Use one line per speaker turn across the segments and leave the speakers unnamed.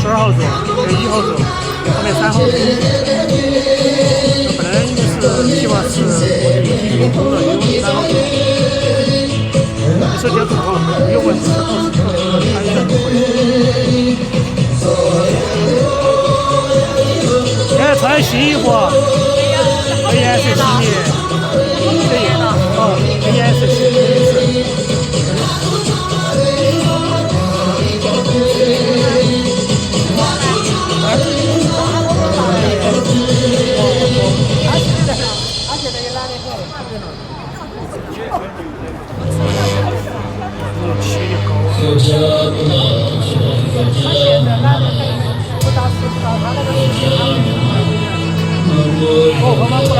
12号座跟1号座，后面3号座。本来应该是希望是我的已经通了，因为3号座。你说交通好，没有问题，他应该不会。哎，穿新衣服，这颜色新的，这颜色新的。哦，妈妈过来。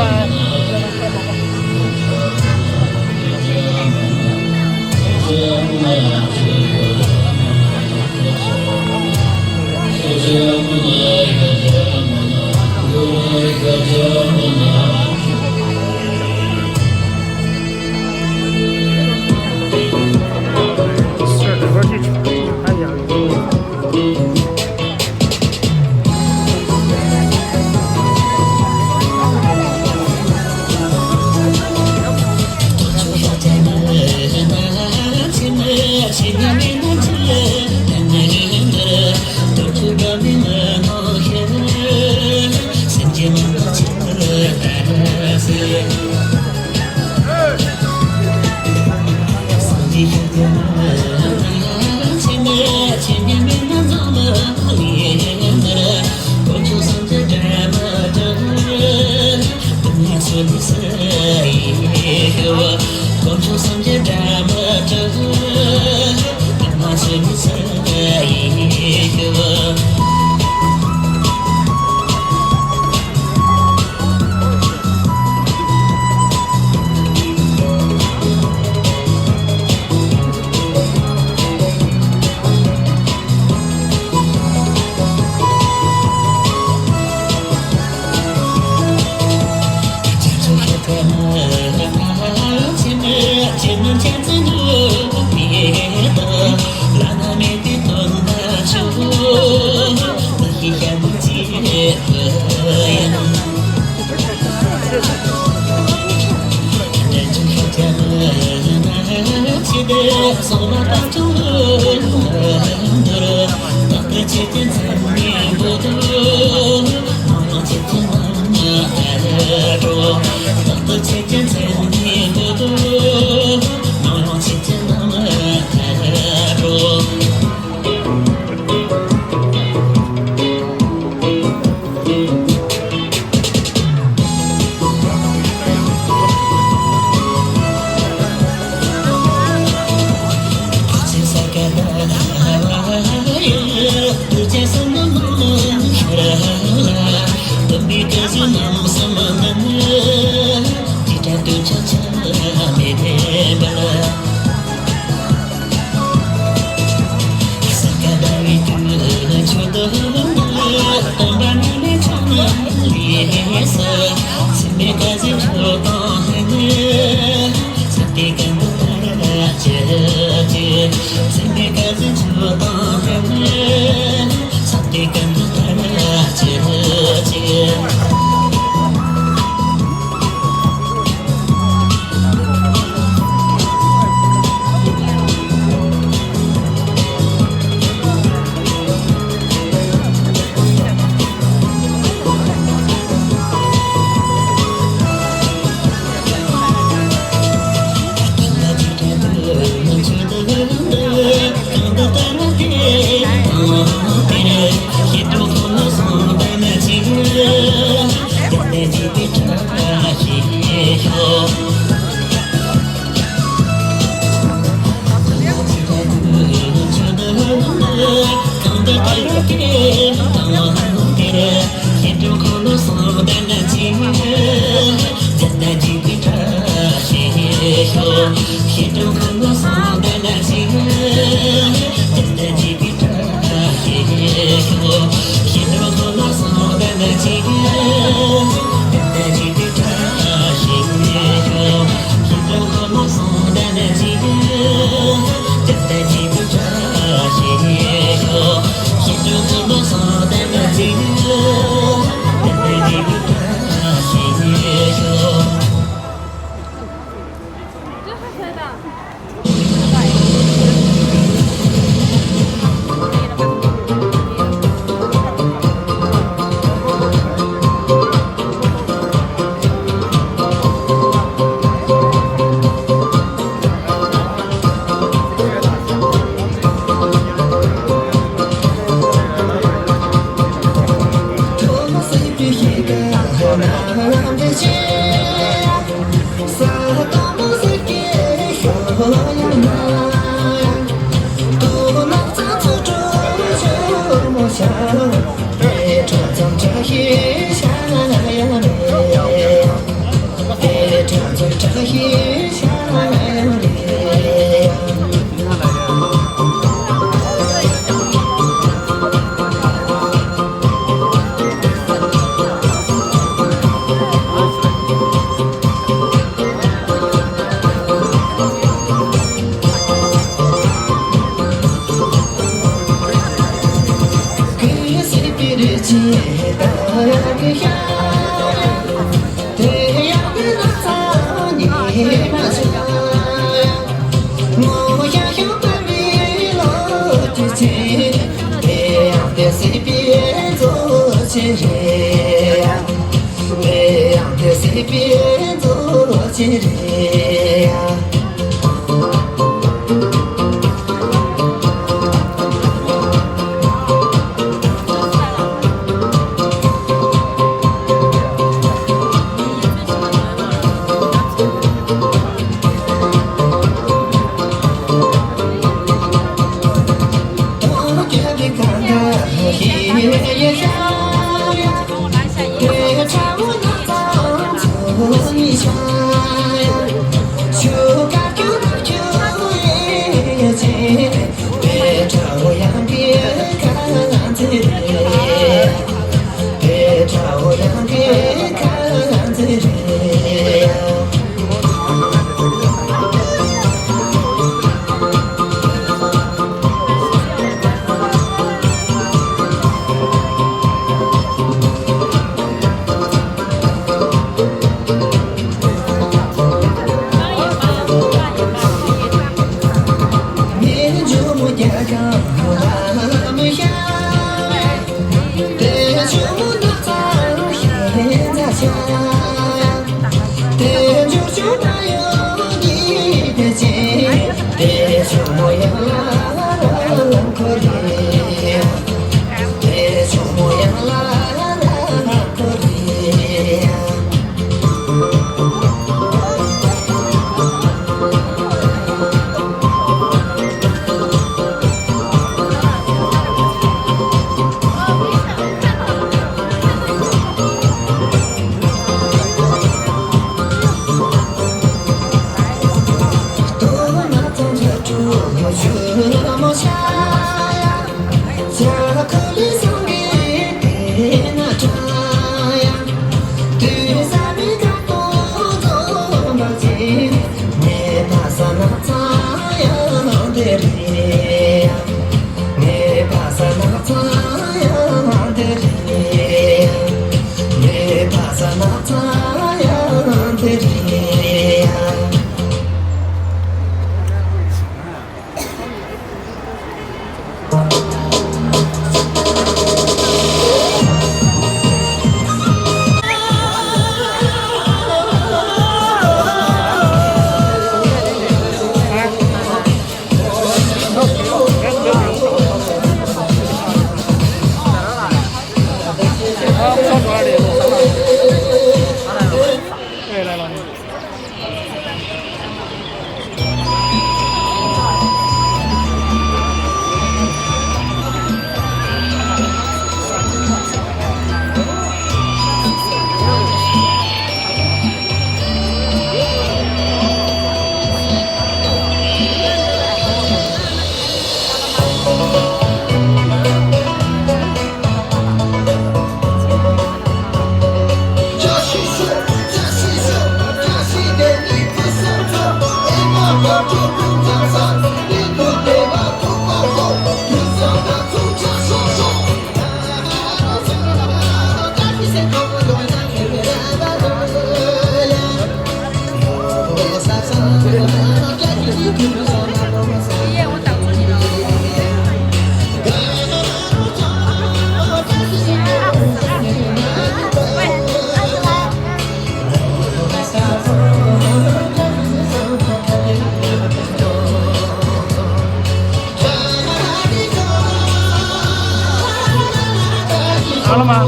完了吗？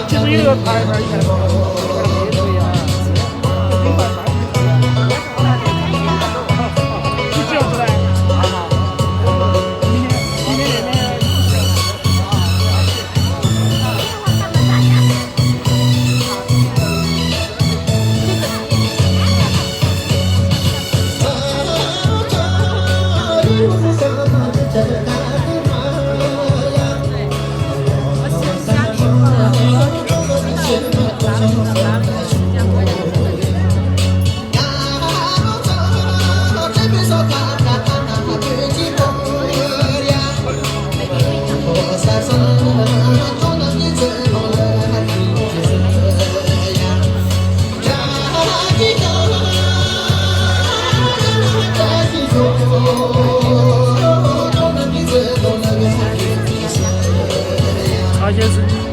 其实有个牌儿一看就这样子的。
我
先是。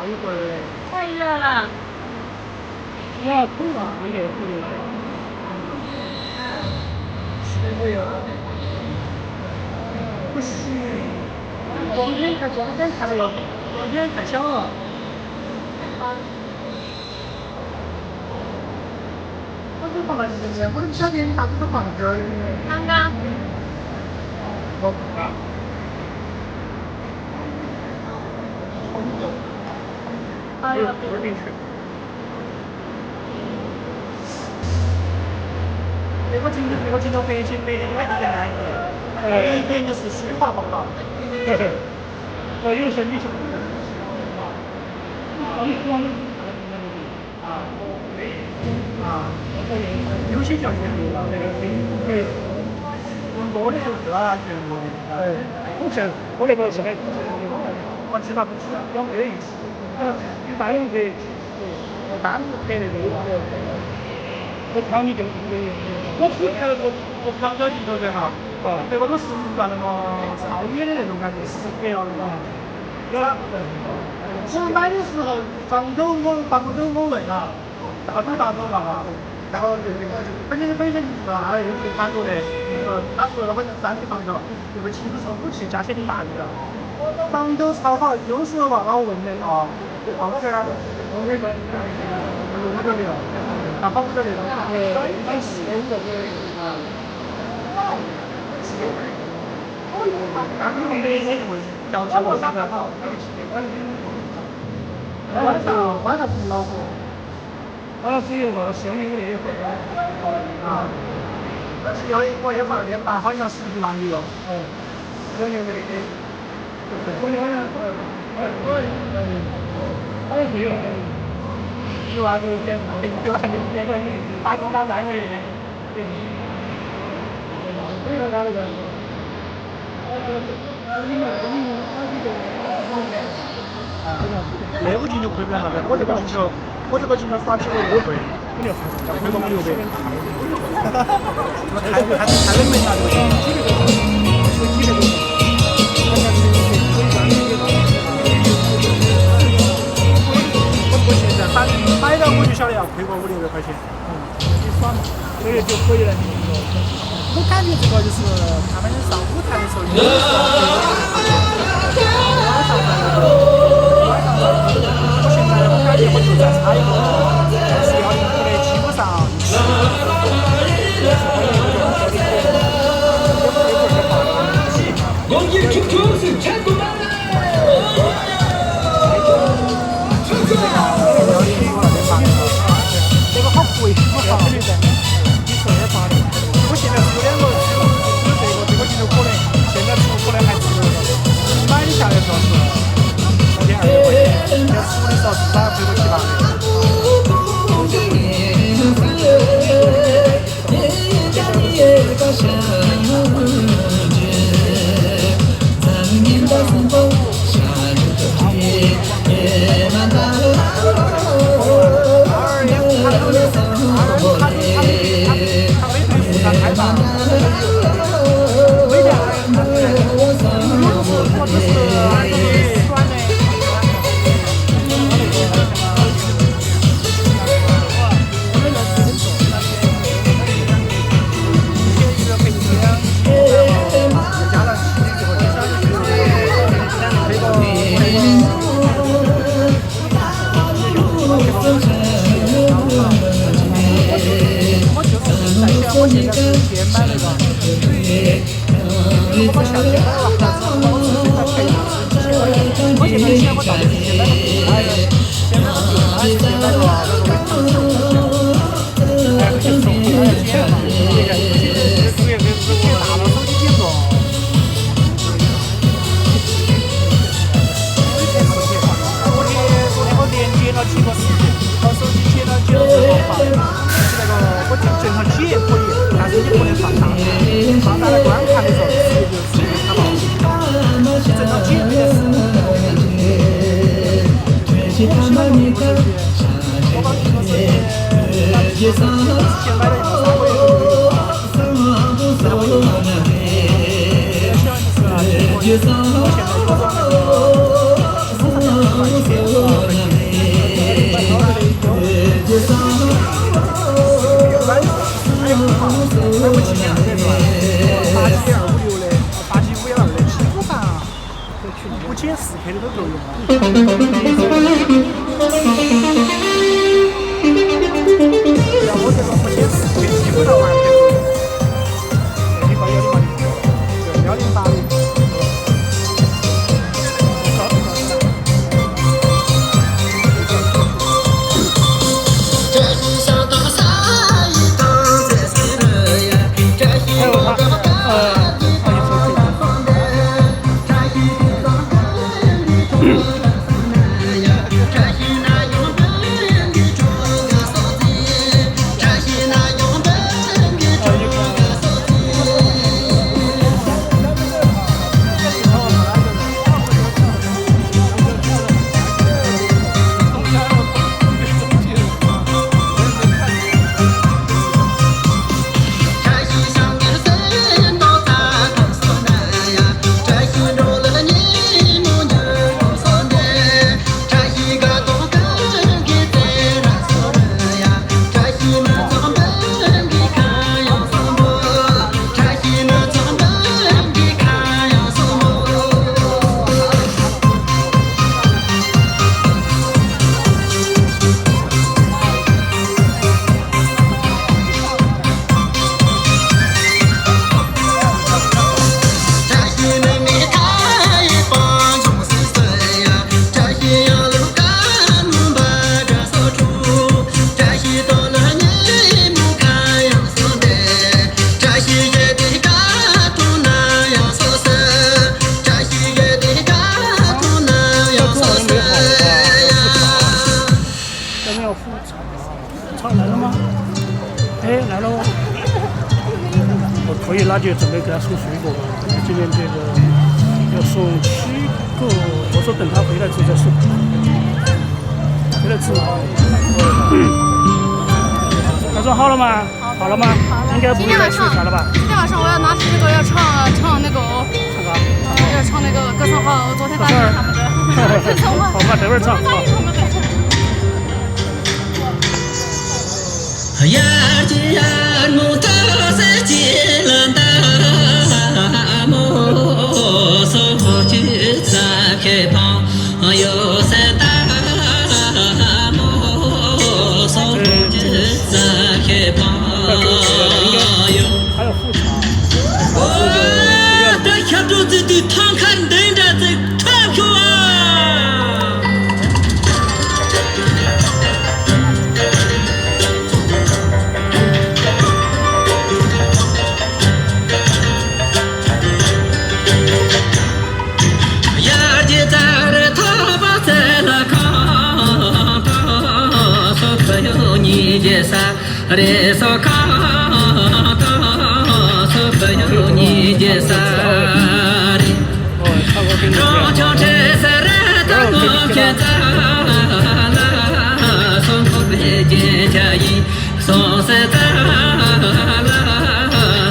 一会儿嘞。
太热了。
哇，痛啊！有点痛。哎呀，不行。昨天才看了，昨天太小了。我都放在里面，我都不晓得啥子都放这儿。
刚刚。哎呀，
不是进去。那个镜头背景美的有点难一点就是虚化报道。有些女性。有些叫全部那个对，我的就是啊，全部的。我那个是很，我知道不知道，有没得意思？一般人去，单独拍那个。我挑你就我只看了我调焦镜头的哈，那个都是算那个超远的那种感觉，10格了那种。我买的时候房东我问了，大头嘛，然后本身就是啊，又是韩国的，他说了好像3个房东，那个亲手不去加些大的了。房东超好，有时候嘛我问的啊，房东啊，我那个录着没有？啊，房子那种，很实用的那种啊。刚刚没叫我上来好，晚上不恼火，晚上只有个生命力会啊。但是有一个也放了200，好像10几万一个。有那个。我好像是有。10万个钱，10万那个打工打3个月，这个哪里个？那个镜头亏不了那个，我这个镜头耍起我5倍，亏个5、6倍。太冷门了，这个镜头。买到我就晓得要亏个5、6百块钱，你耍嘛，所以就可以了。我感觉这个就是他们上舞台的时候，有的时候晚上我现在我感觉我就在差一个410的，基本上这个好贵，我操！你说2发的，我现在是2个，这个镜头可能现在出可能还值买的下来说是3200块钱，要出的时候至少要赔个7、8我现在是先买那个，我把相机买了，但是我自己在配置，我现在钱我到底是先买个平台的，先买个平台，先买个那个手机，还要剪嘛，主要是剪大了手机剪着。昨天我连剪了几个视频，把手机剪了之后放。我正常体验可以，但是你不能放大，放大了观看的时候直接就视频卡爆。正常体验这件事。我把这个手机，之前买了1个3个月左右，然后我用了，想就是我现在有装那个手机上面的软件。我这个目前是基本上完全是108可以，那就准备给他送水果吧。今天这个要送7个，我说等他回来之后再送。回来之后，他说好了吗？好了吗？应该不会再去啥了吧？
今天晚上我要拿起这个要唱那个哦，要唱那个歌唱号，昨天答应他们的歌唱号。
好吧，等会儿唱。还有副厂，
我这小肚子的汤看等着这钞票啊！呀，姐在这头发在那炕上，说可有你这啥的说炕上，可有你这啥的？让枪车塞人当我偏在那，送口北京家一送塞在那，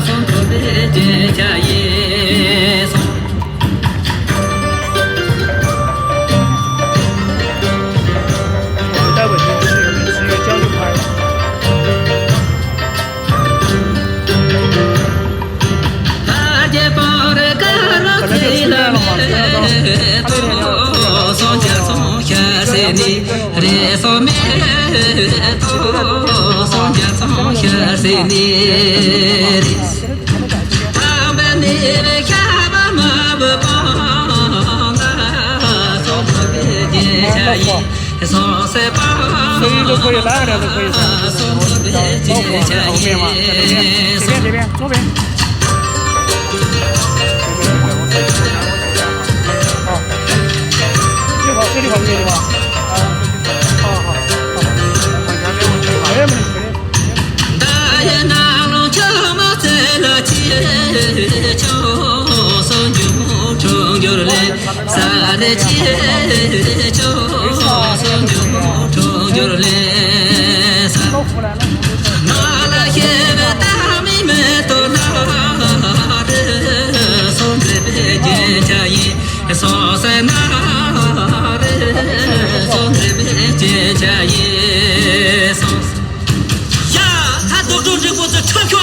送口北京家一送。
待会就是交流拍。
送家送下谁呢？人送面头，送家送下谁呢？他们你们看吧嘛不帮啊，送我北京下一送谁帮？
谁都可以，哪个都可以上。
送我北京下一
这边左边。这地方这地方，好，没问题。
大爷拿龙桥嘛在那街角，送牛中牛来，啥的街角，送牛中牛来，拿了些个大妹妹都拿的，送在北京家一，送在那。送这边接家也送呀，他都中这个钞票啊！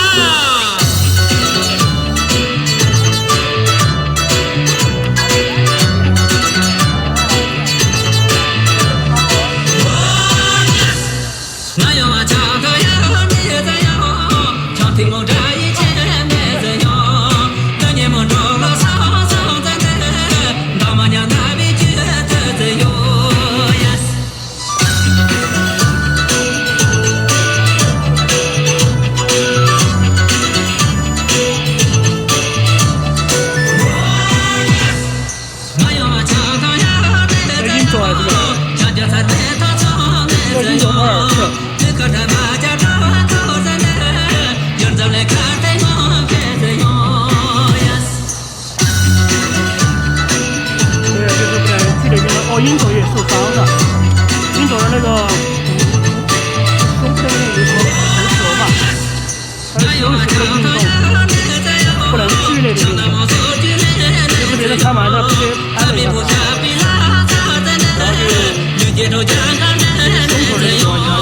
有点受伤了。新走的那个胸部那边有头嘛，它是有什么运动，不能剧烈的运动，就是别人看完他直接拍了一下然后就胸口的地方然后这个是我们的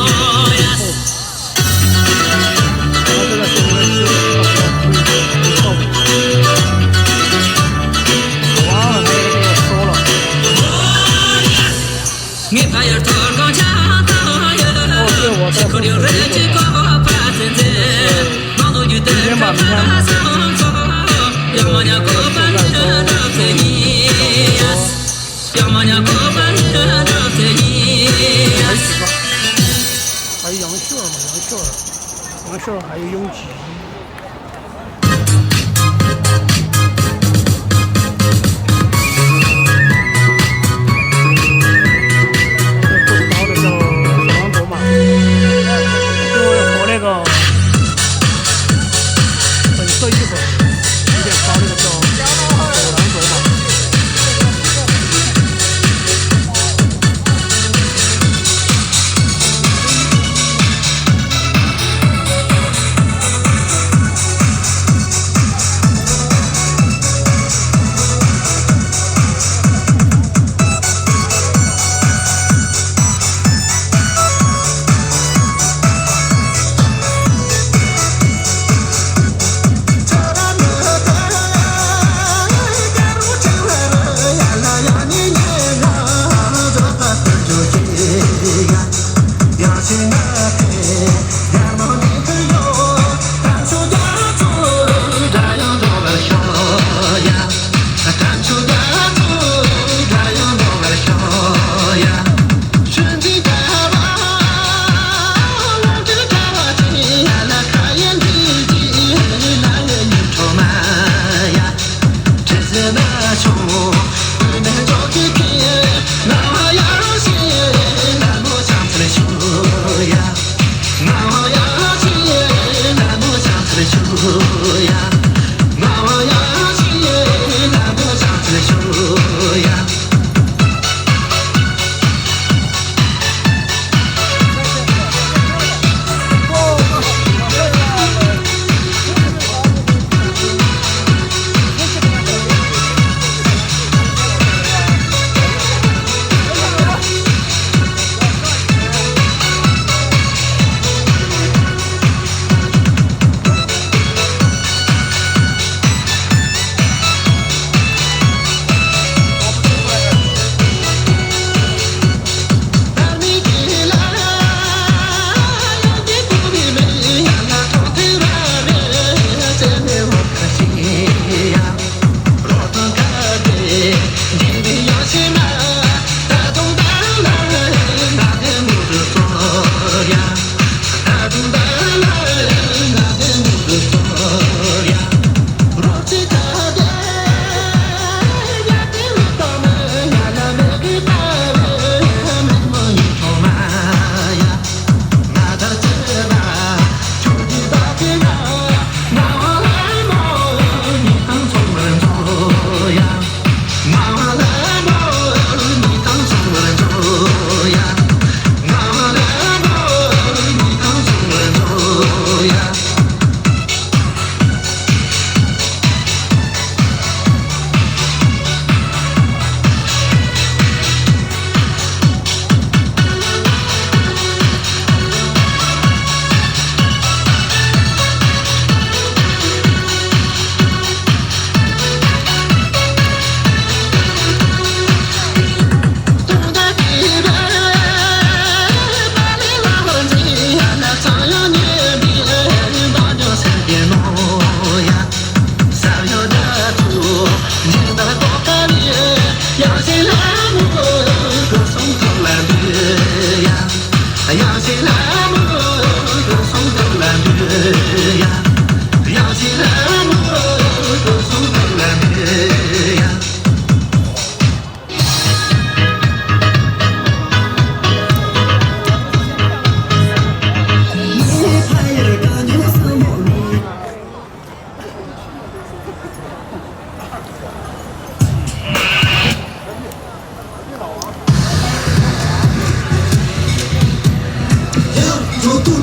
我忘了他那个地方说了。对，我在后面今天把明天还有杨秀嘛，杨秀还有拥挤。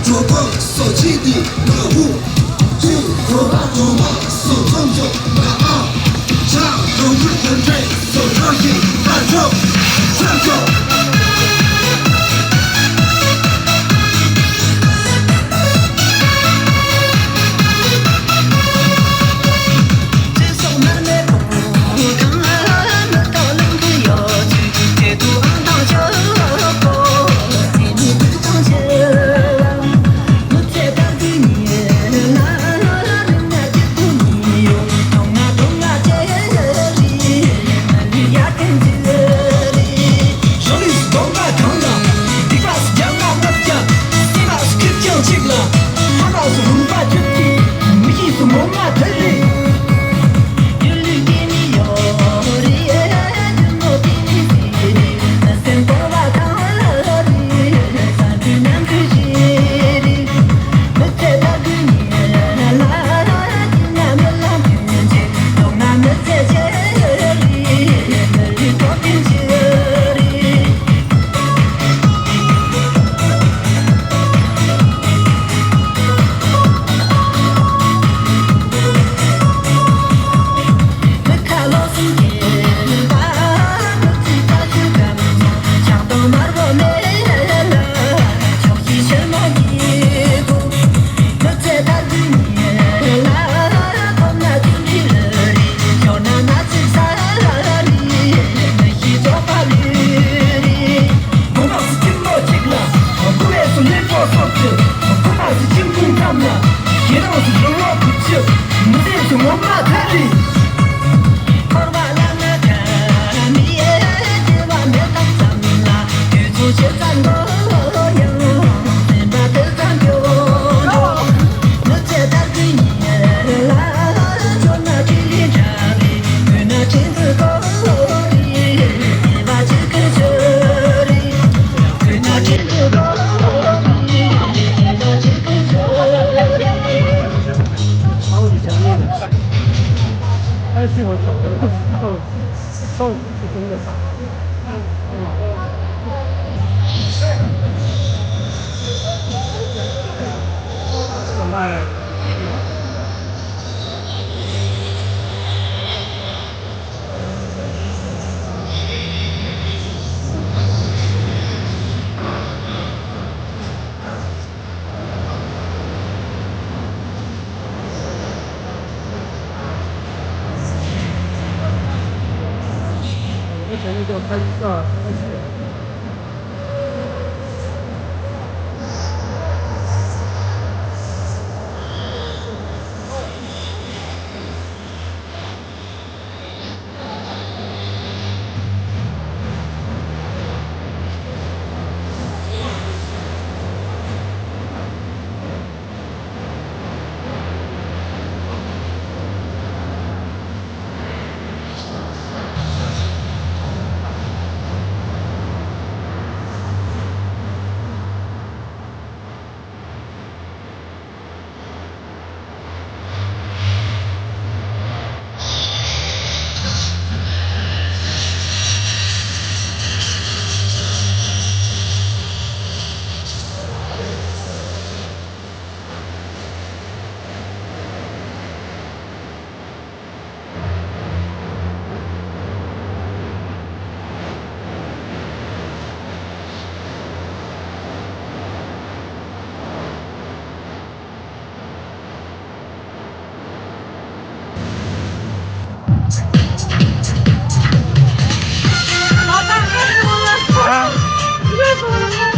中国所起的乐舞，中国中华所成就那啊，唱中日本队所热心反正唱着。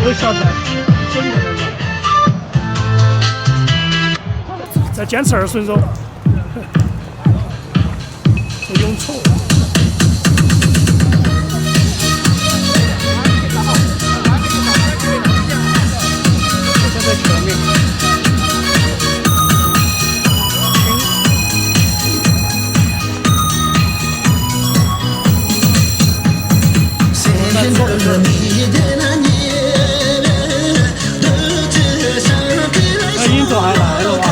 不晓得，再坚持20分钟，不用错。现在全面。音总还来了哇！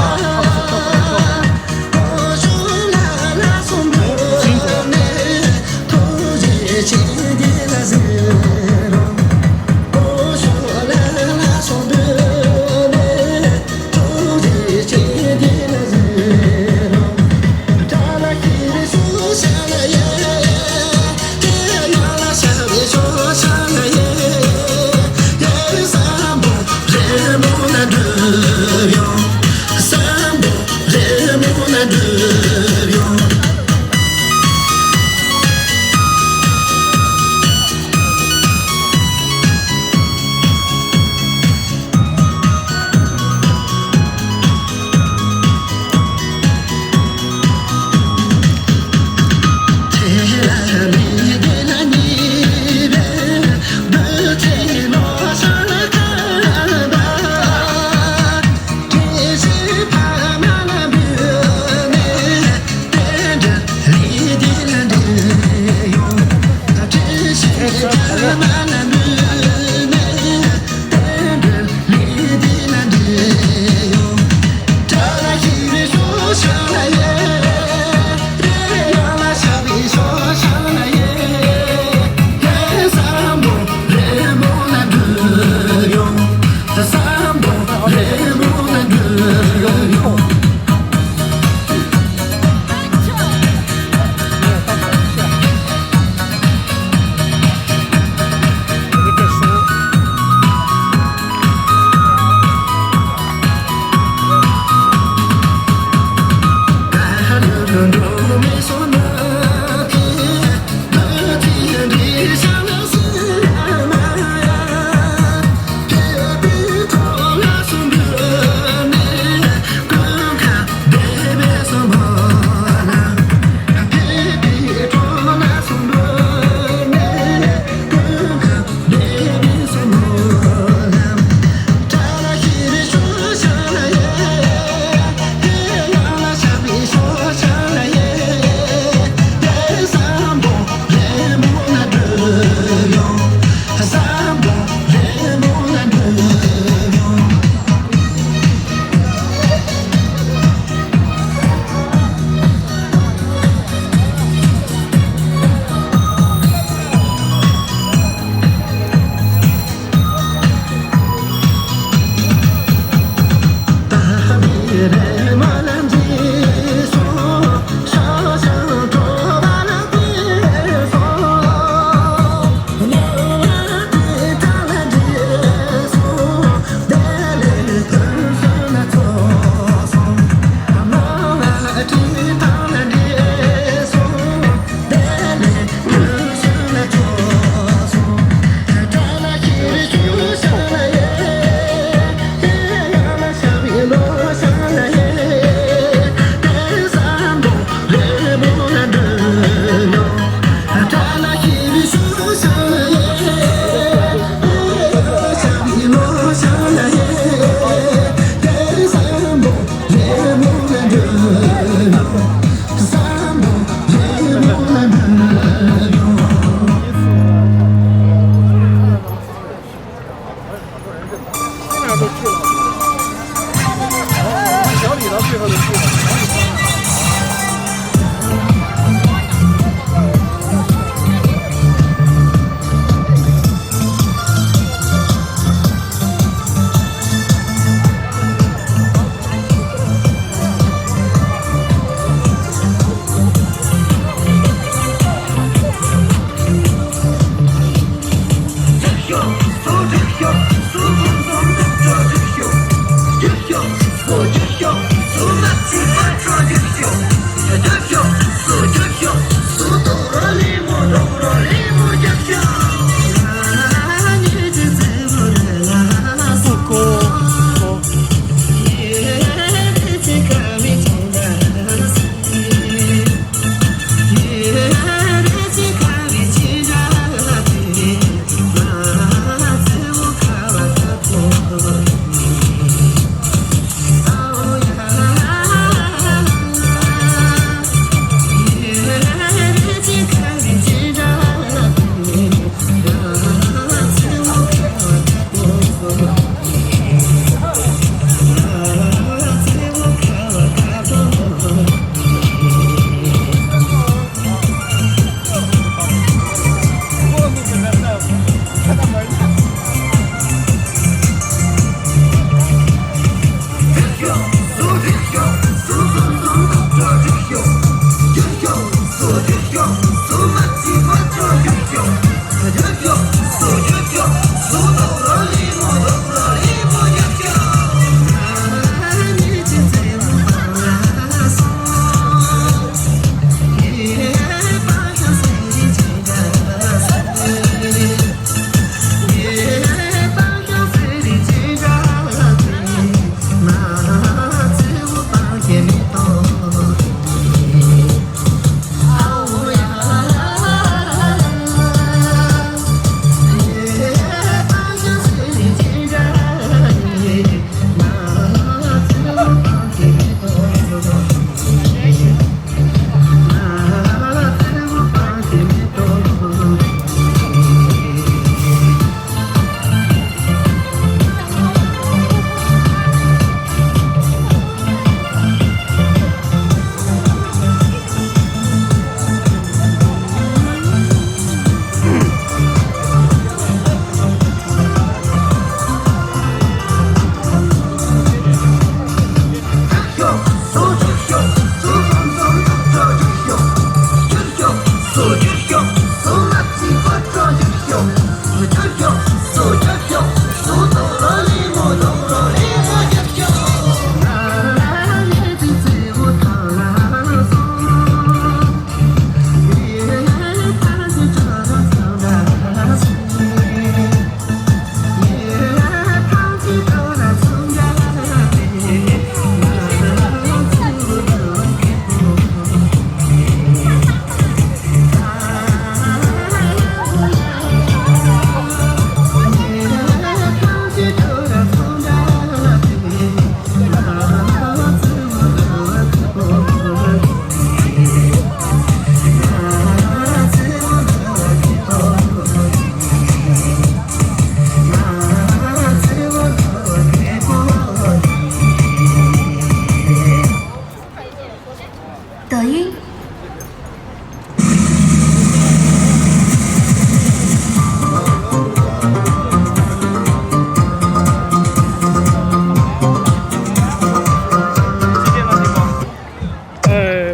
德音。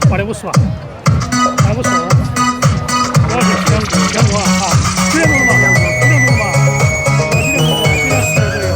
850吧，850，我是全国啊，9点钟吧，9点钟吧，9点钟吧，9点10左右。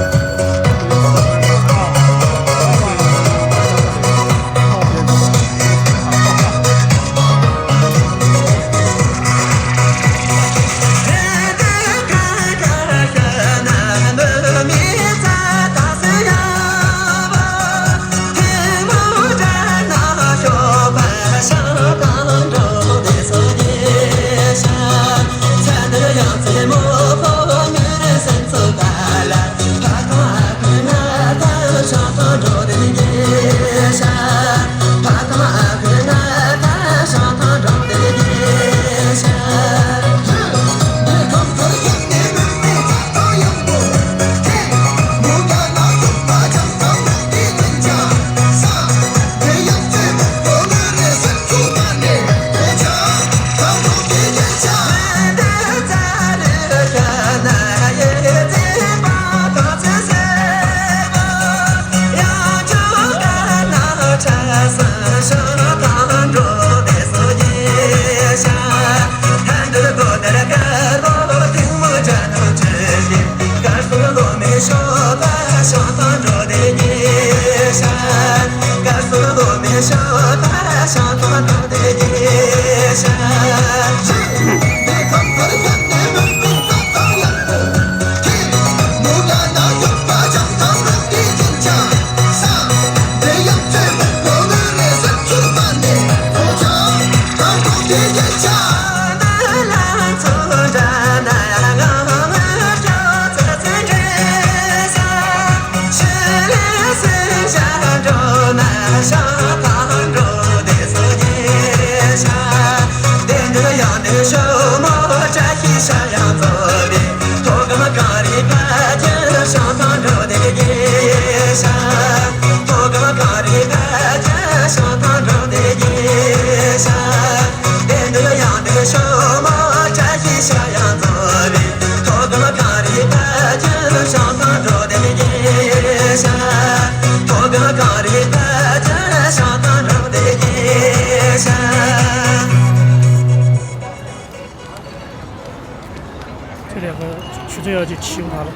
这两个曲子要去启用它了。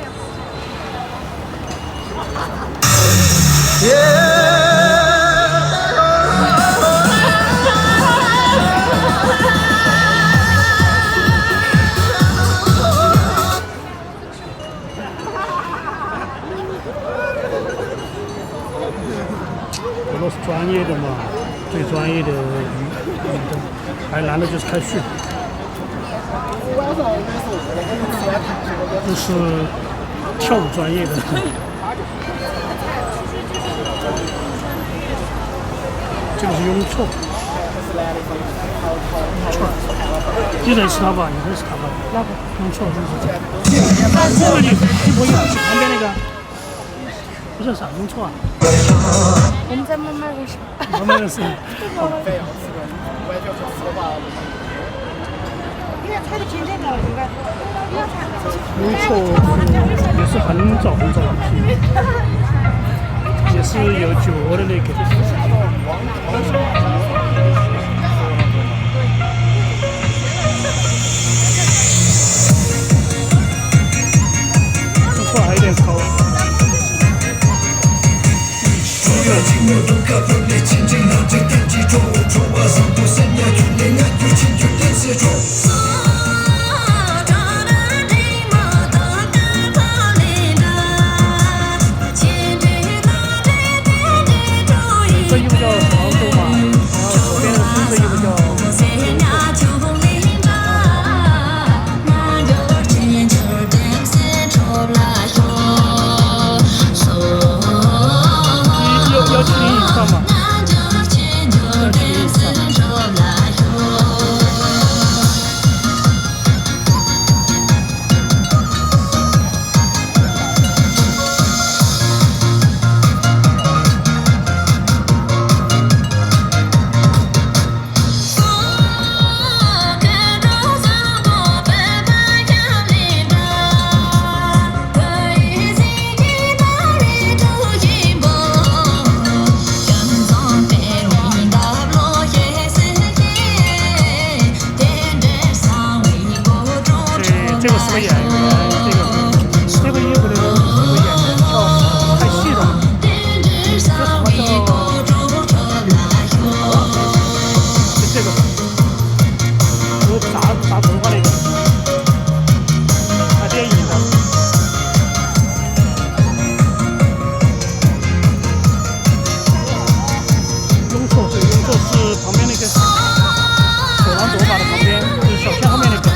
俄罗斯专业的嘛，最专业的运动，还难的就是开训。这是跳舞专业的。这个是雍错，你认识他吧？你认识他吧？哪个？雍错是不是？这个你朋友旁边那个，不认识啊？雍错啊？
我们在慢慢认识。
慢慢认识。雍错也是很早的题，也是有92的那个。这衣服叫黄州嘛，然后左边的深色衣服叫。170以上嘛，170以上。这个是个演员，这个衣服的是个演员，跳太细了。这什么叫？这个，砸头发那个，拍电影的。雍错是旁边那个手郎卓玛的旁边，就是小片后面那个。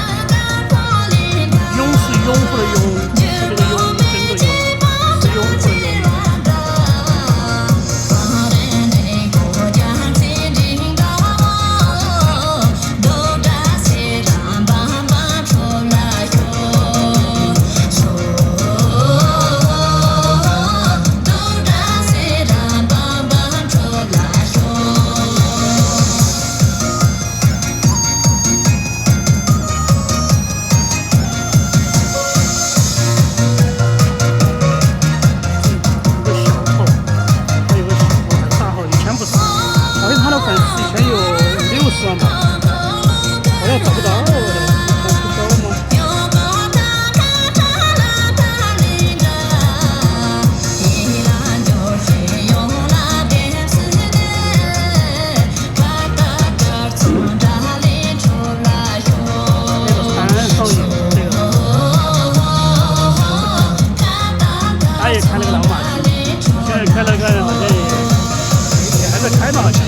拥护的拥，是这个拥，真的拥，是拥护的拥。找不到了，找不到吗？他也开了个老马戏，现在开了个好像也还在开呢，好像。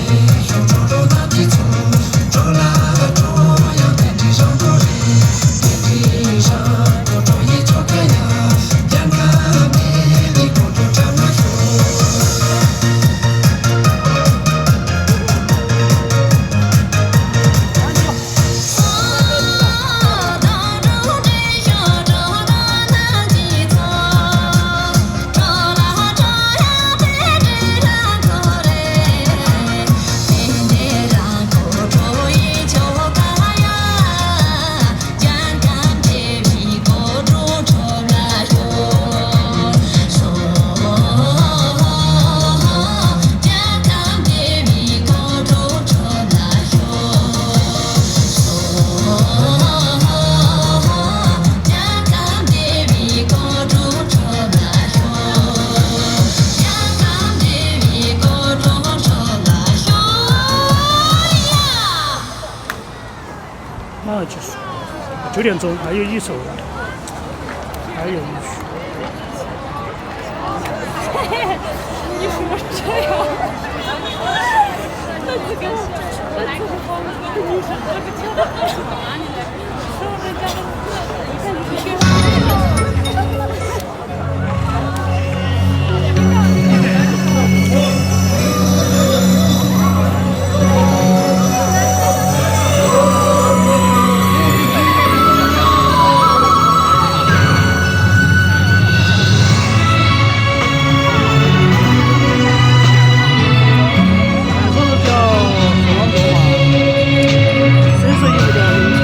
那结束，9点钟还有一首，还有一曲。
你说这样，那你给我来个方式，你说这个跳的是哪里的？说人家的，你看你学
深色衣服叫雍错。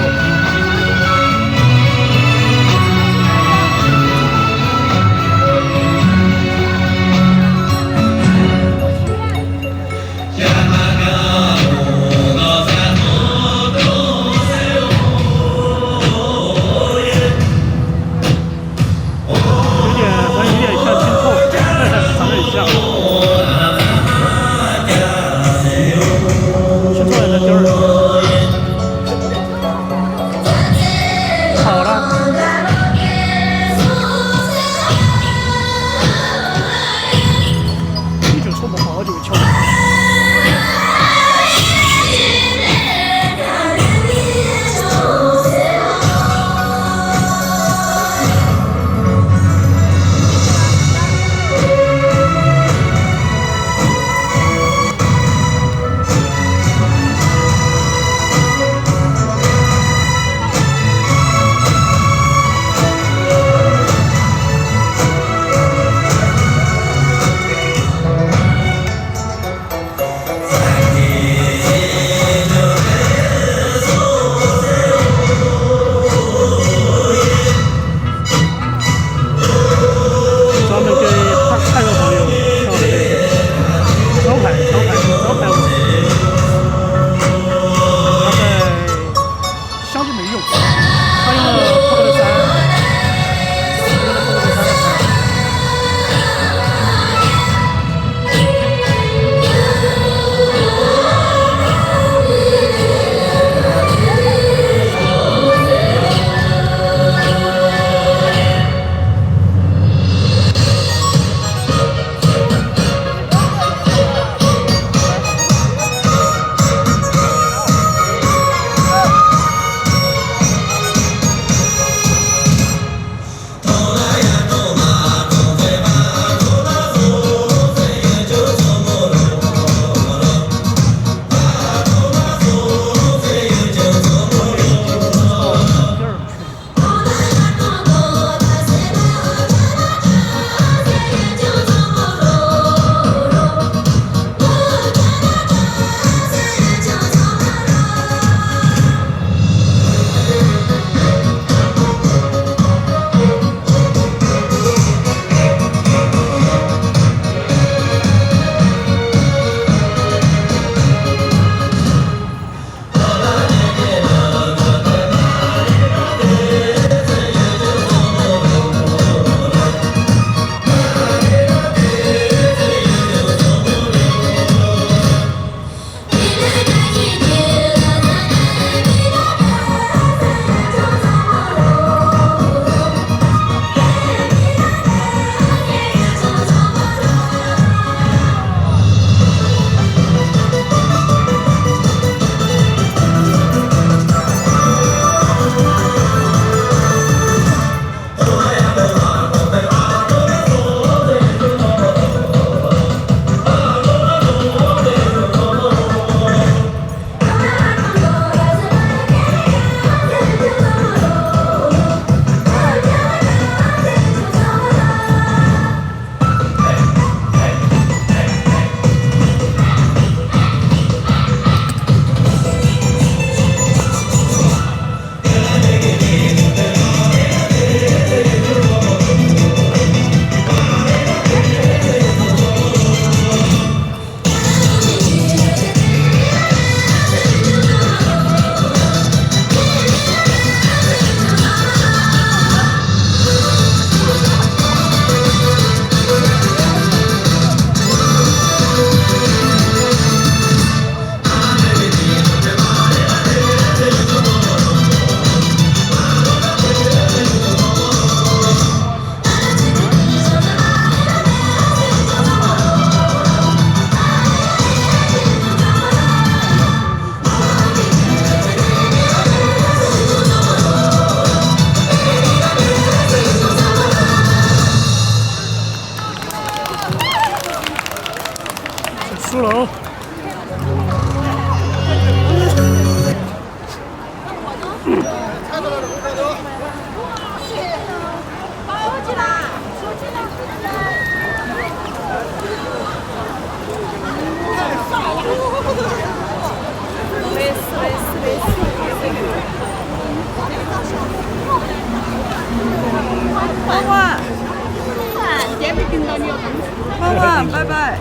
长，拜拜。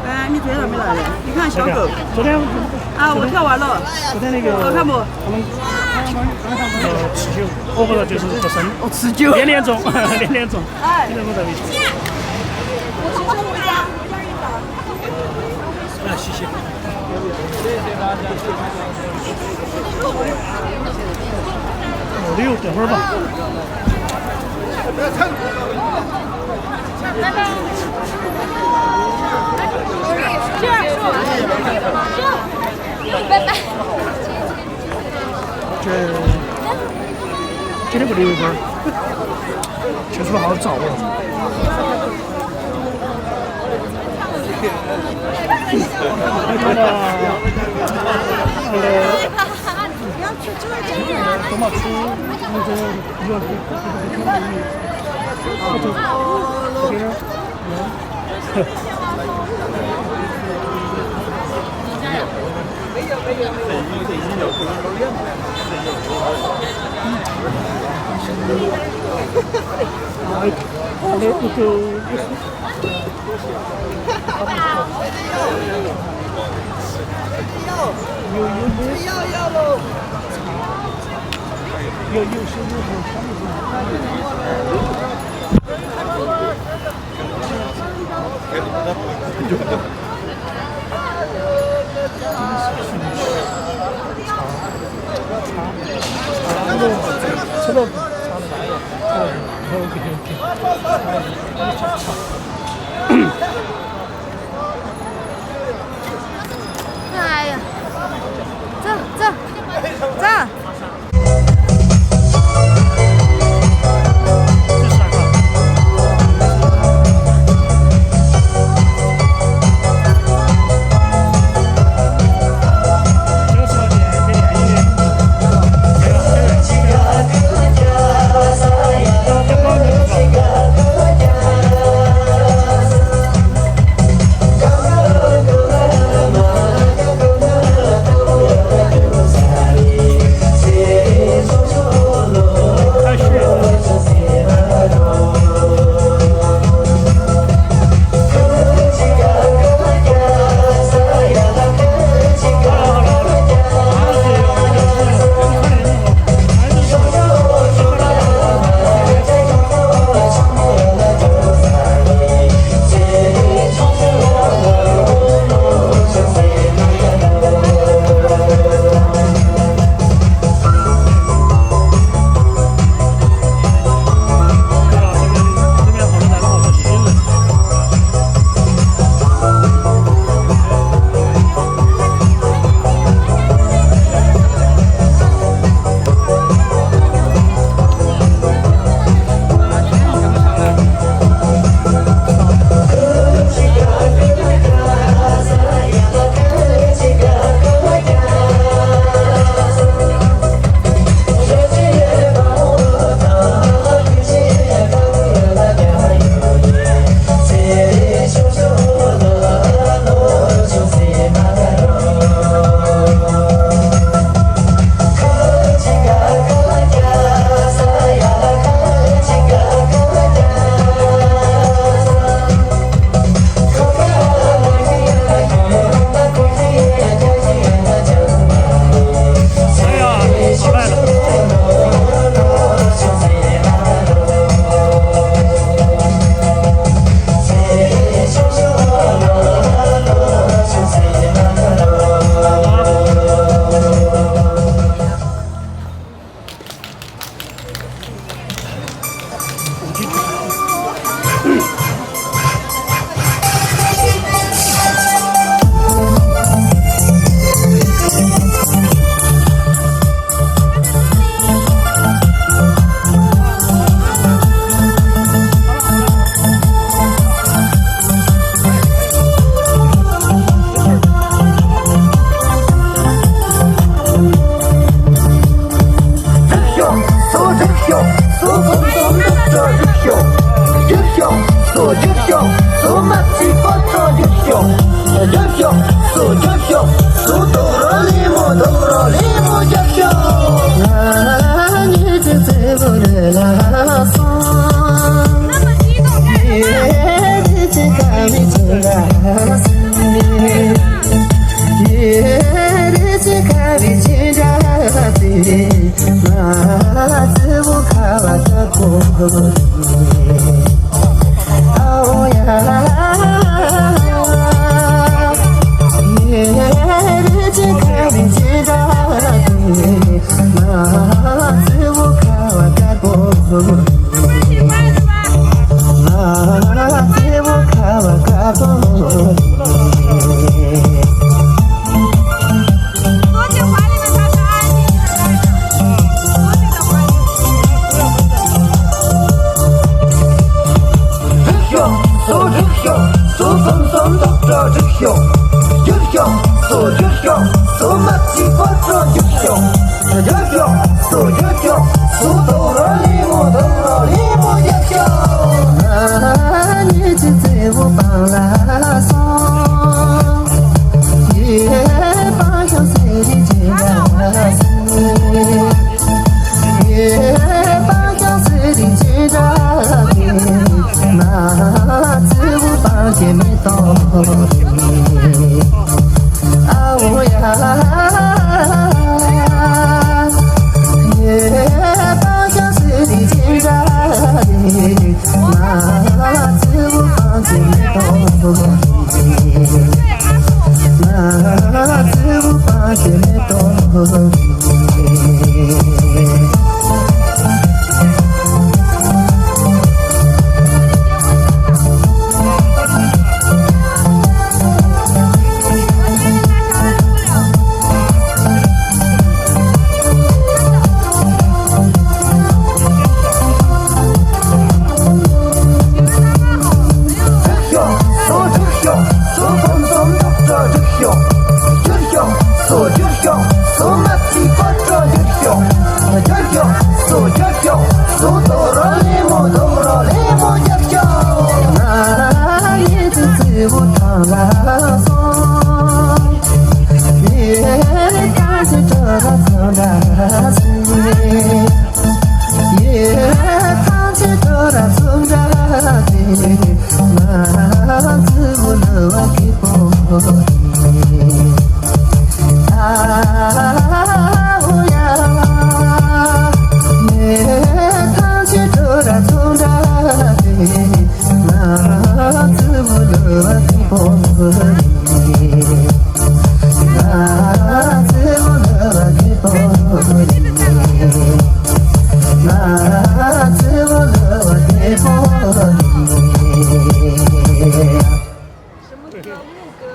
哎，你昨天没来的？你看小狗。
昨天
啊，我跳完了。
昨天那个
好看不？
他们持久，哦不是就是不生，
哦，持久。
连中，连中，
哎。
今天我在微信。啊，谢谢。我溜，等会儿吧。
拜拜。拜拜。
今天不溜一会儿，确实不好找啊。多嘛出那个
哎呀，走。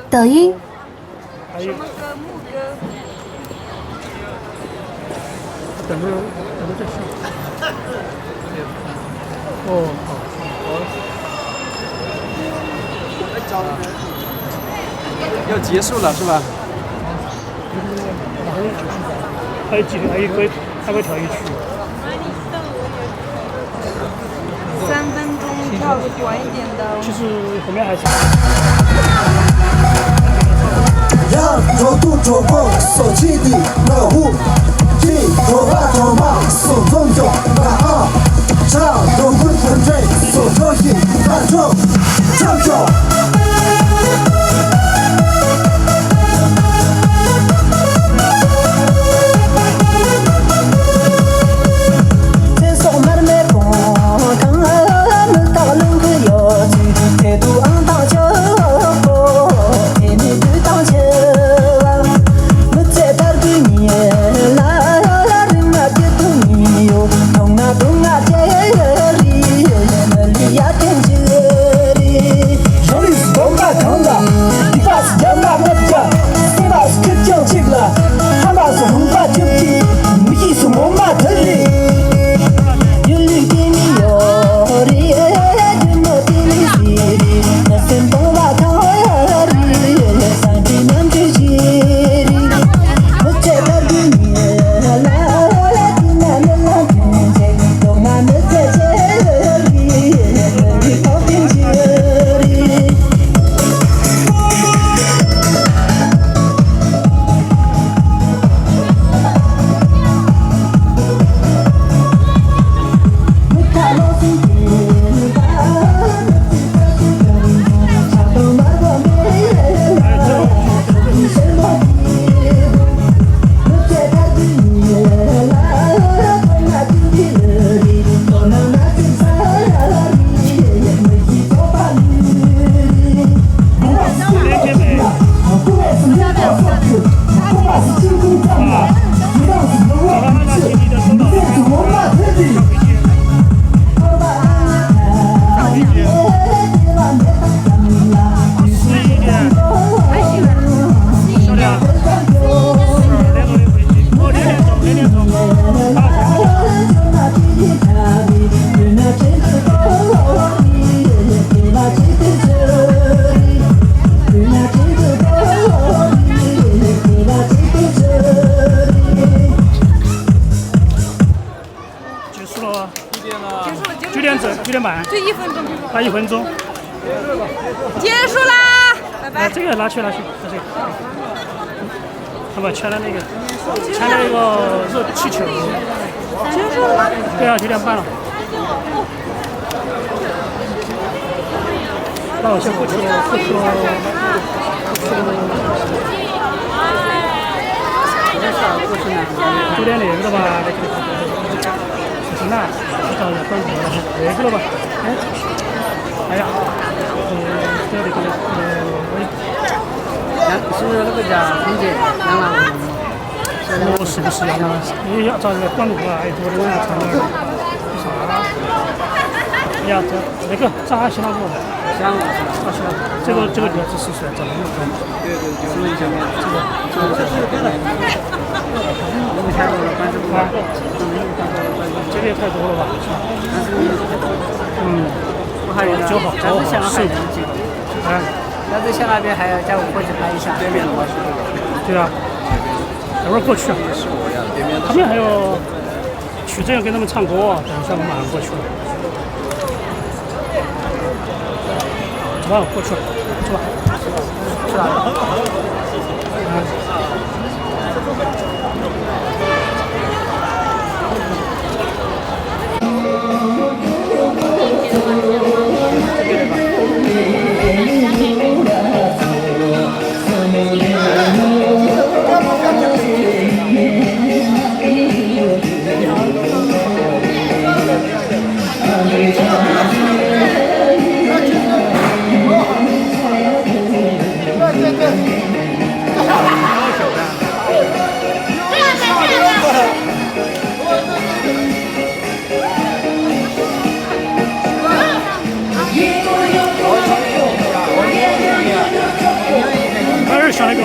抖音。
还有
什么歌？木歌。
等着再上。哦，好。
要结束了是吧？
还有几个，还会调一曲。
3分钟，跳个短一点的。
其实后面还是。
让着度着梦，手机里乐舞，记着把着忙，手中有把唱着滚滚追，手着一把着唱着。
打1分钟。
结束啦，拜拜。
这个拿去，这个。他们牵了那个热气球。
结束了吗？
对啊，9点半了。那我先不吃了。9点那个了吧？不行啦，到要关门了，那个了吧？哎呀，这个
是那个叫空姐杨澜。
我是不是杨澜？你要找人管路啊？昨天晚上唱的啥？哎呀，那个咋新郎哥？新郎哥，这个就只是说找那个。对，新闻下面这个太多了，反正不管。这个也太多了吧？
我还有9号，但是下面还有几个。但是下那边还要加过去拍一下。对面的话是这个。
对啊，待会儿过去。他们还要去这样给他们唱歌，等一下我马上过去。走吧，过去了，走吧。是吧？像那个。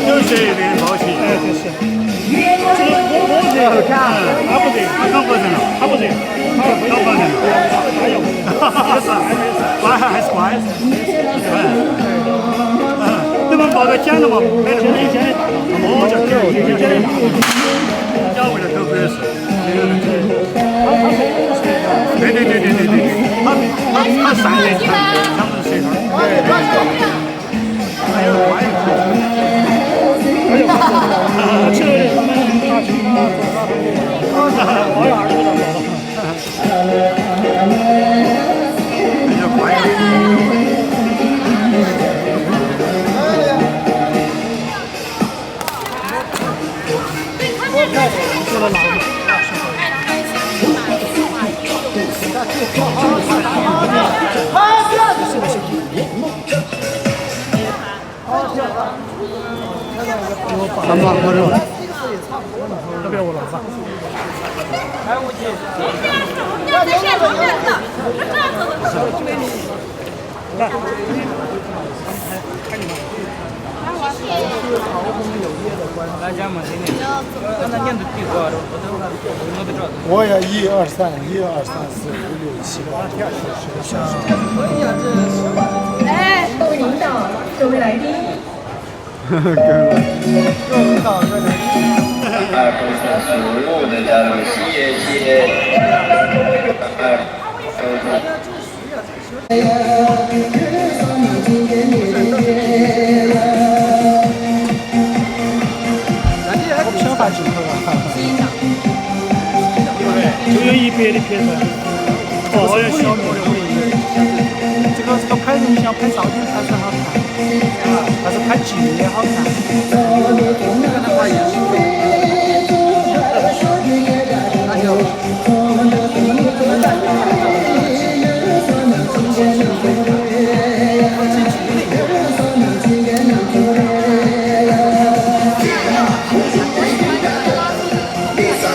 就是有点高兴，就是。这个我这个他不对，他不对了，他不对，他不对了。哎呦，还是乖，你们报个奖了嘛？买了一件，我叫奖为了投资是。对，他上来抢不是谁的。还有乖。去他们大群啊，保养儿子了。比较乖。说了哪个？他们喝热，这边我老爸。
要在现场认的。
来，
来家嘛，今天。刚才念的第多少？我得找。
我也1、2、3、1、2、3、4、5、6、7、8。
来，欢迎领导，各位来宾。
所有的家长，谢谢。
想法镜头啊！
就用100的片子，好像小米的。
这个拍人像拍照片拍出来好看，但是拍景也好看。
这个的话也是。
Lisa,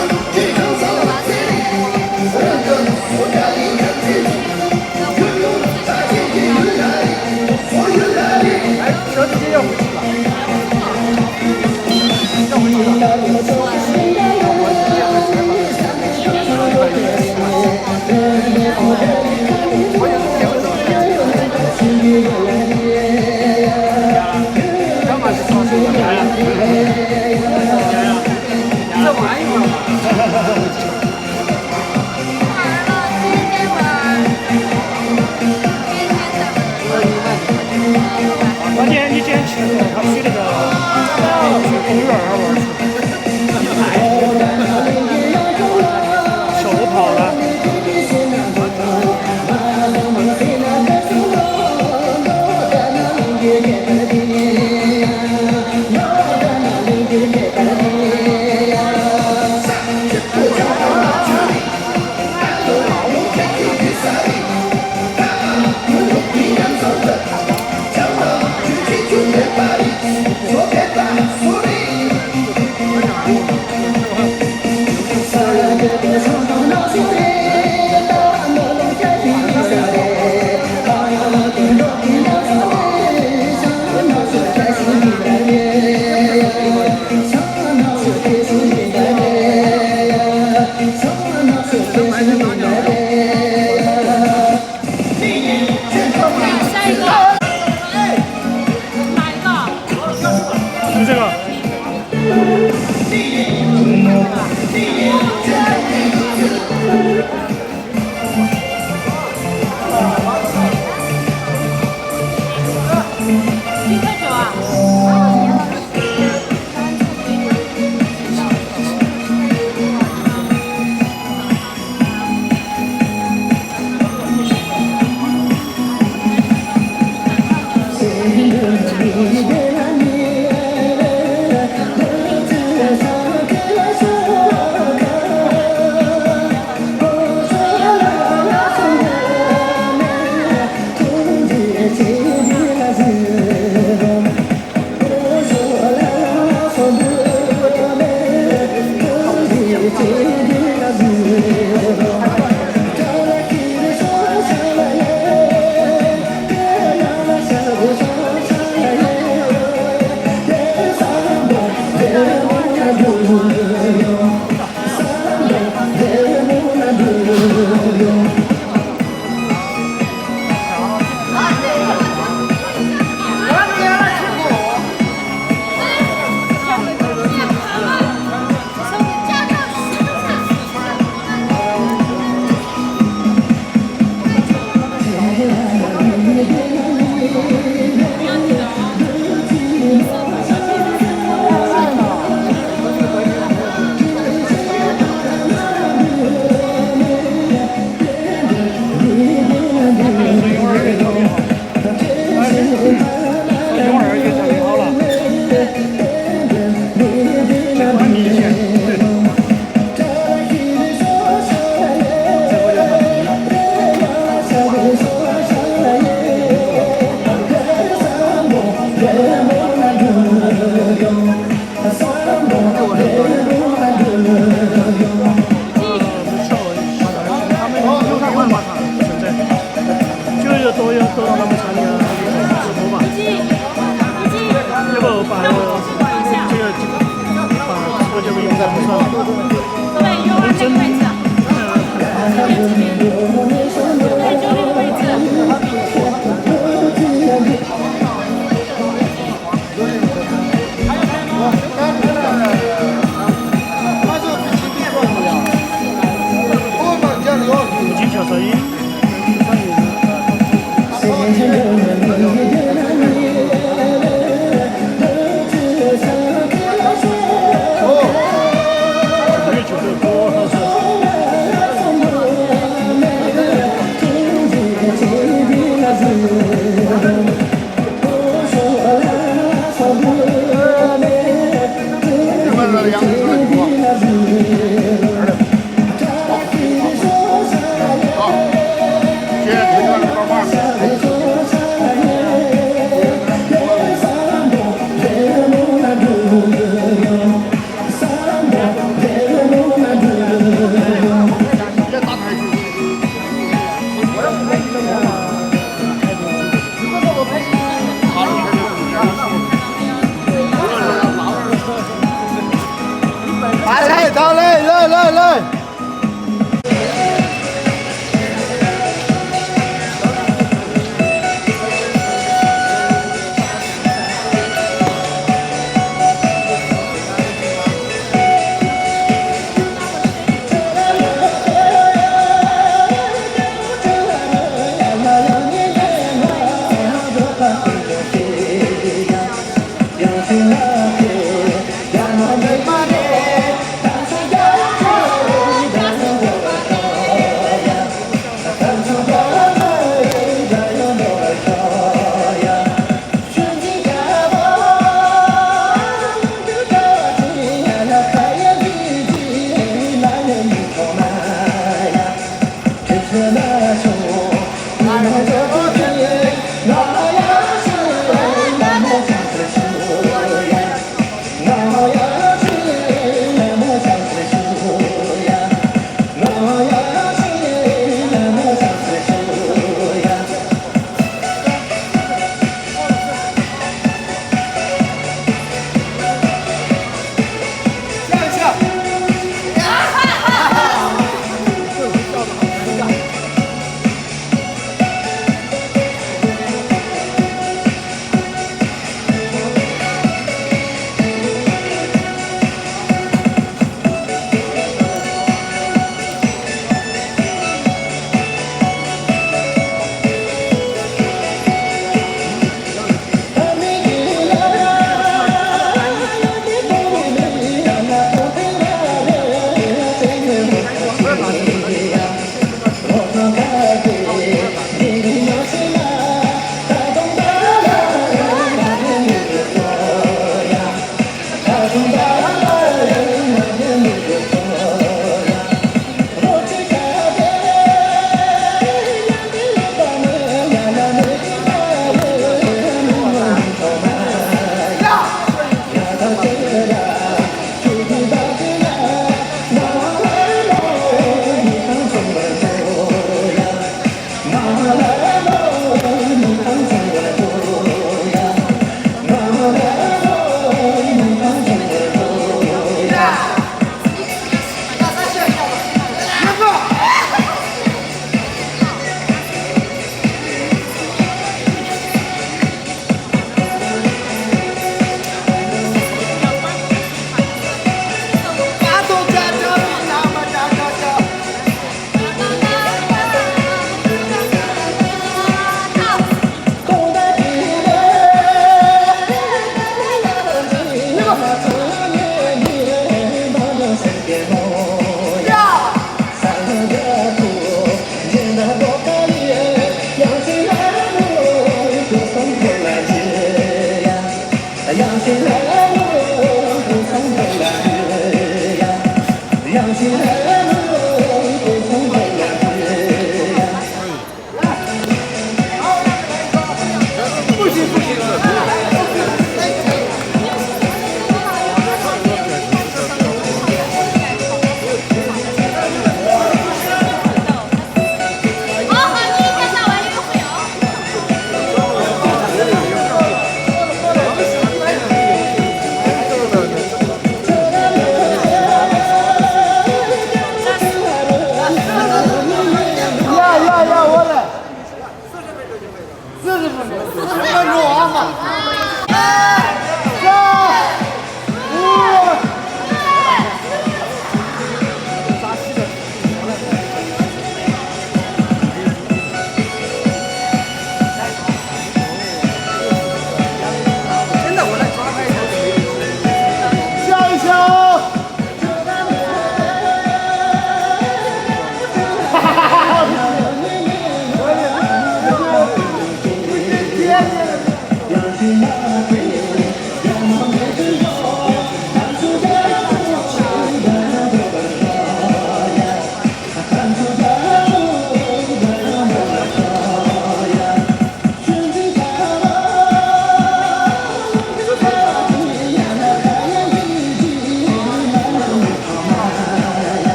下一个，哪一个？
就这个。
几块九啊？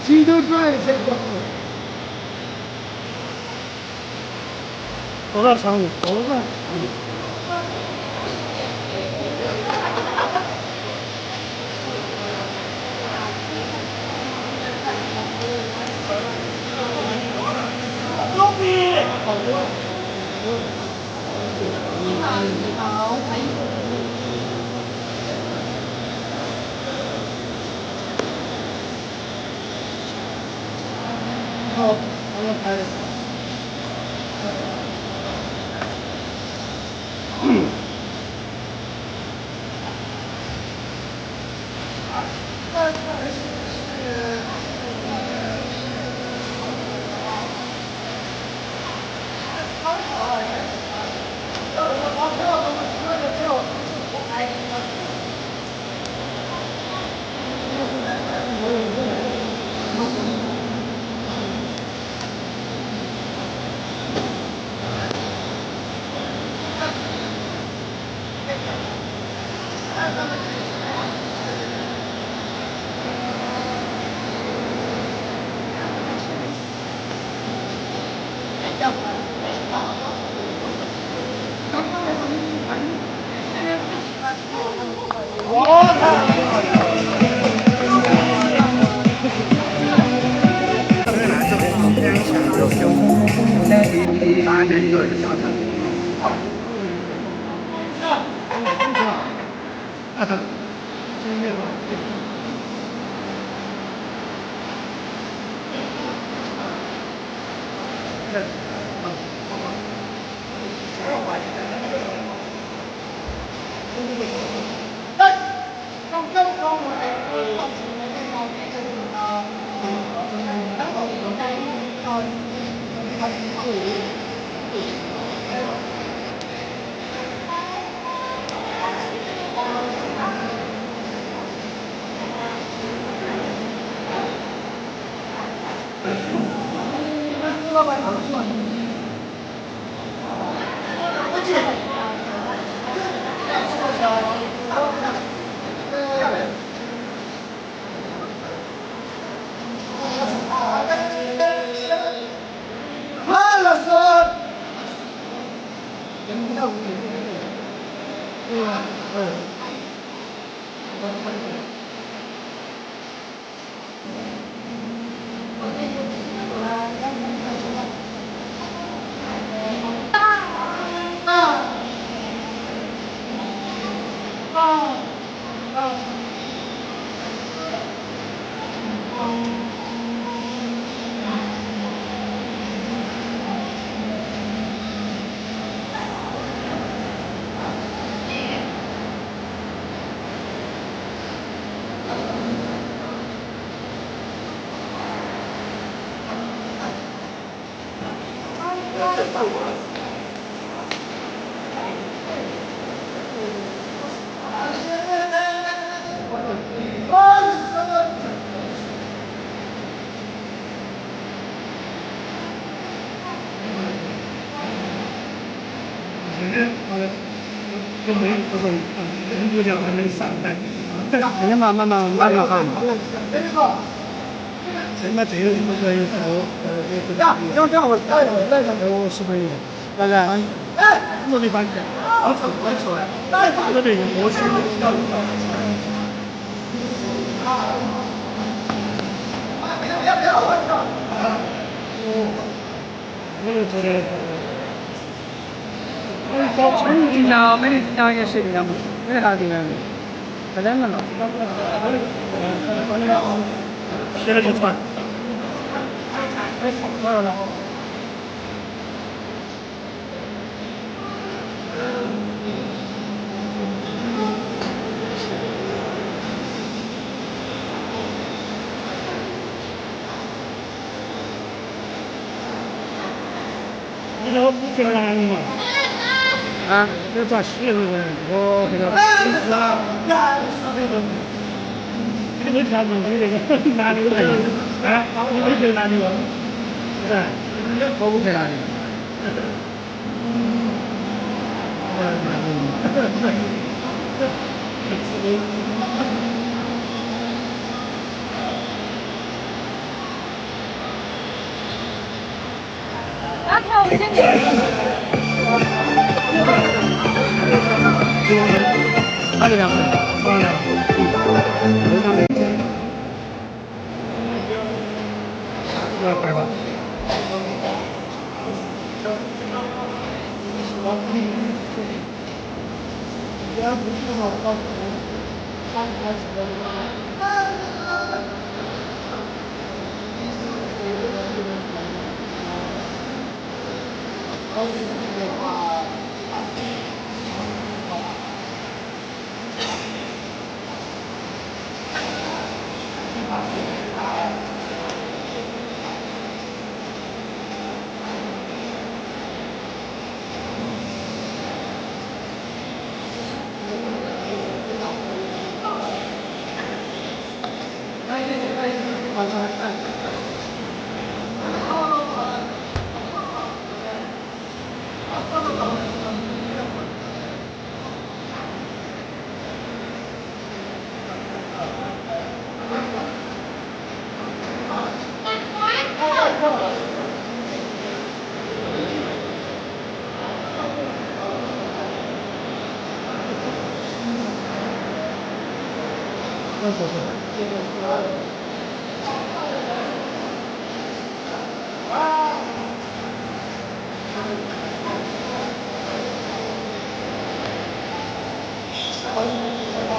鸡都转一圈，多少长度？多少？牛逼！你好，你好。好，我们拍。都没有这种人不讲还没散的，人家慢慢看嘛。什么这个可以呀，要这样我带上给我10块钱，来来，哎，我没发现，我走过出来，这里我是要。别，我就觉得。平常每天也是一样，没啥地方，这两个了，写了就传，我了。你这不去哪里嘛？啊，这抓稀是不是？我这个是啊，这个条子你这个哪里有来？啊，你没去哪里过？是吧？我不去哪里。
那条我先给。
他这两个，头上没钱，200吧。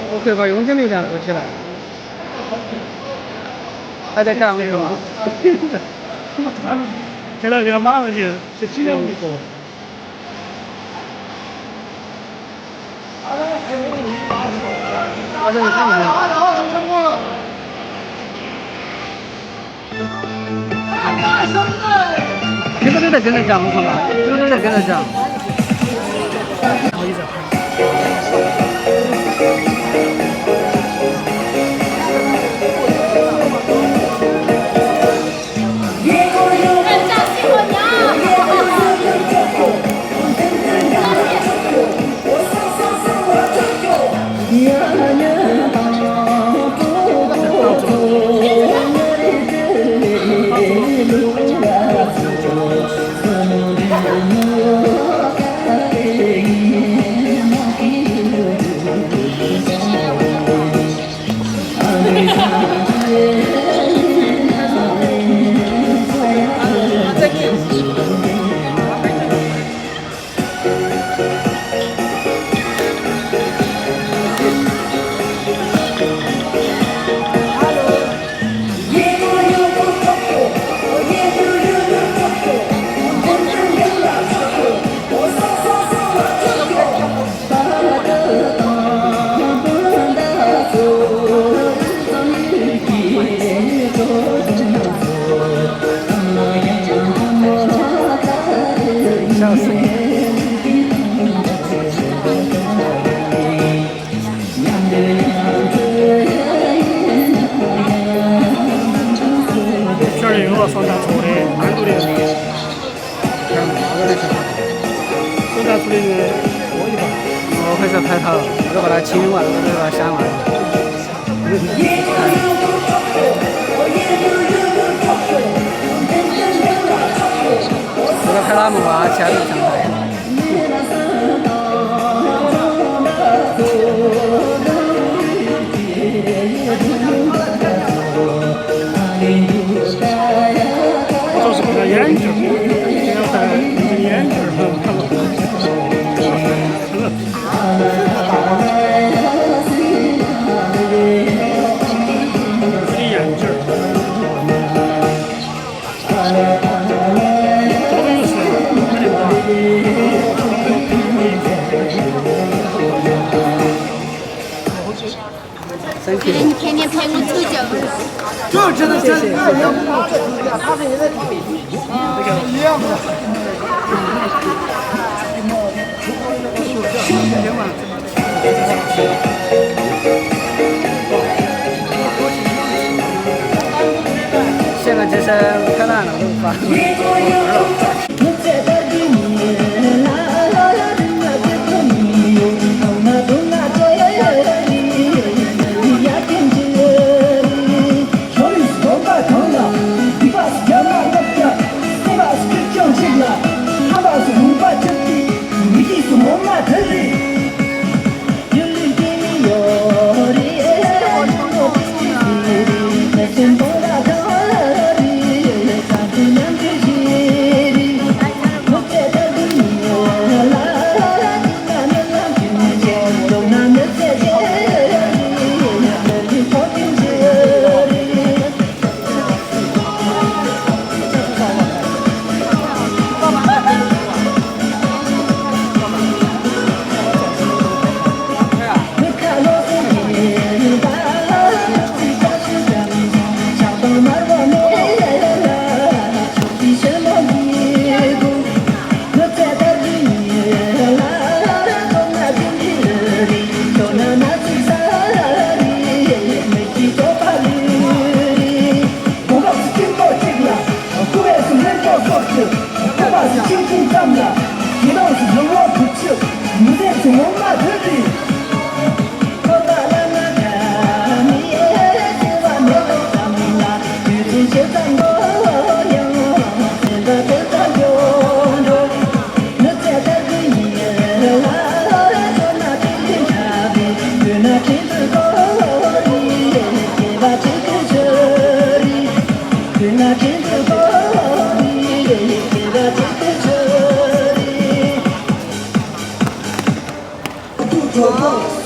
我可以把用钱流量留起来。还在干那个吗？现在这个马上就几点一个。马上就看不见。这个都在跟着讲，我看吧，这个都在跟着讲。不好意思。双大厨的单独的，双大厨的多一把，我开始拍它了，我都把它清完了，我都把它删完了。这个拍他们吧，其他都不想拍。眼镜，要戴眼镜
你天天拍我丑角，
这真的是他们也在一样的。现在只剩开烂了，都发。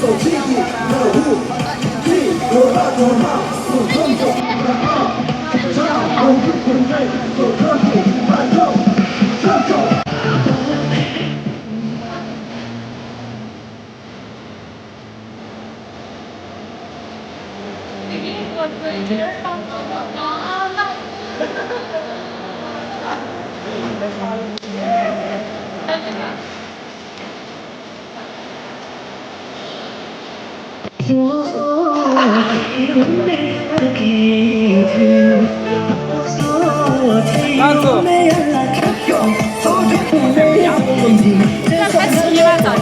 手机里的雾气，我把头发手中有的二，唱我不准备，手歌曲伴奏，这首。
那拍起你把照片。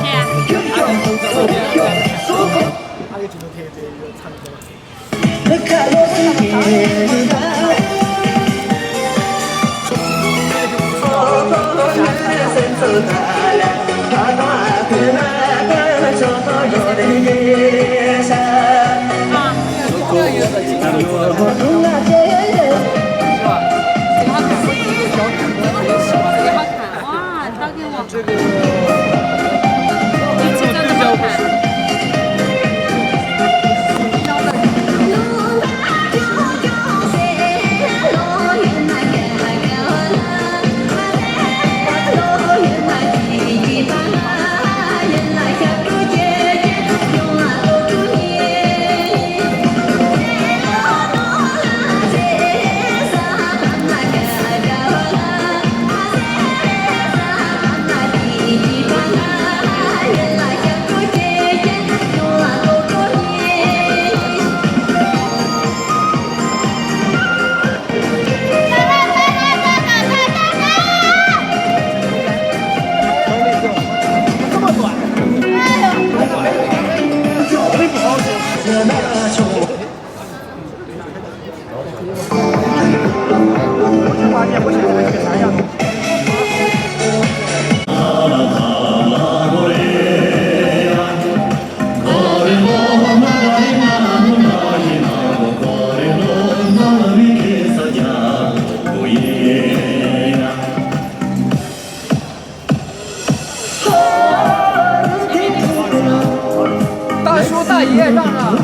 大叔大爷让让。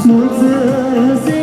Mỗi giờ